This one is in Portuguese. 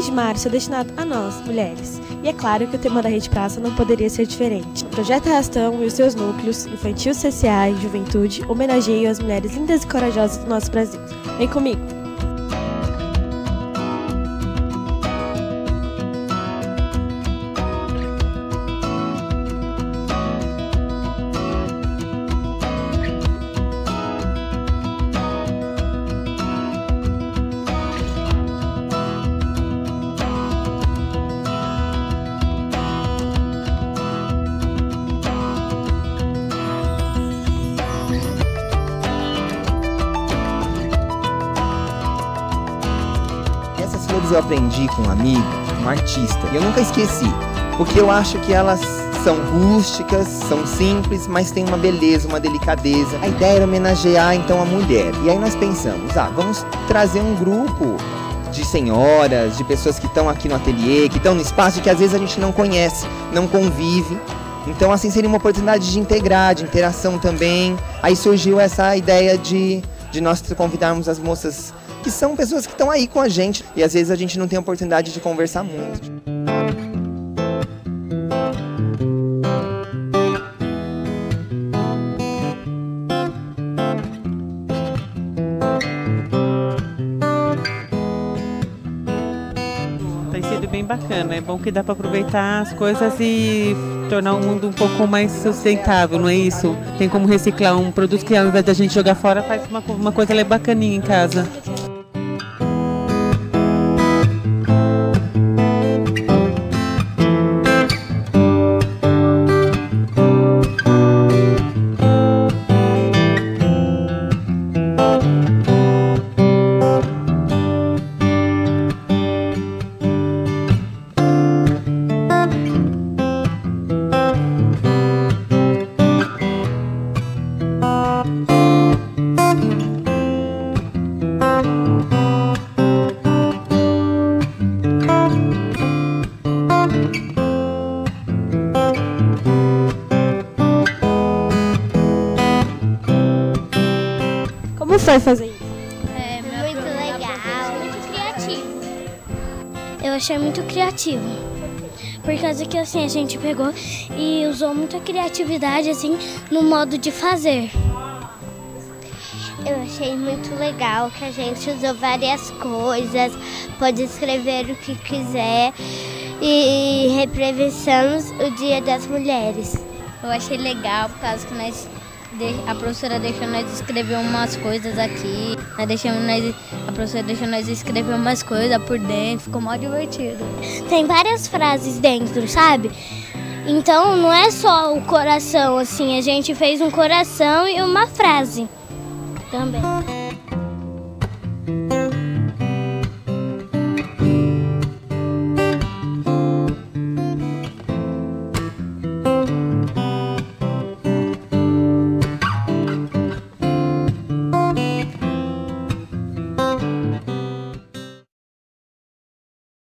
de março é destinado a nós, mulheres. E é claro que o tema da Rede Praça não poderia ser diferente. O Projeto Arrastão e os seus núcleos, Infantil, CCA e Juventude, homenageiam as mulheres lindas e corajosas do nosso Brasil. Vem comigo! Essas flores eu aprendi com um amigo, um artista, e eu nunca esqueci, porque eu acho que elas são rústicas, são simples, mas tem uma beleza, uma delicadeza. A ideia era homenagear então a mulher, e aí nós pensamos, vamos trazer um grupo de senhoras, de pessoas que estão aqui no ateliê, que estão no espaço que às vezes a gente não conhece, não convive. Então assim seria uma oportunidade de integrar, de interação também. Aí surgiu essa ideia de nós convidarmos as moças que são pessoas que estão aí com a gente e às vezes a gente não tem a oportunidade de conversar muito. Tem sido bem bacana, é bom que dá para aproveitar as coisas e tornar o mundo um pouco mais sustentável, não é isso? Tem como reciclar um produto que ao invés da gente jogar fora faz uma coisa bacaninha em casa. Como foi fazer isso? Muito legal. Muito criativo. Eu achei muito criativo. Por causa que assim, a gente pegou e usou muita criatividade assim, no modo de fazer. Eu achei muito legal que a gente usou várias coisas, pode escrever o que quiser e representamos o Dia das Mulheres. Eu achei legal por causa que a professora deixou nós escrever umas coisas aqui, a professora deixou nós escrever umas coisas por dentro, ficou mó divertido. Tem várias frases dentro, sabe? Então não é só o coração, assim, a gente fez um coração e uma frase também.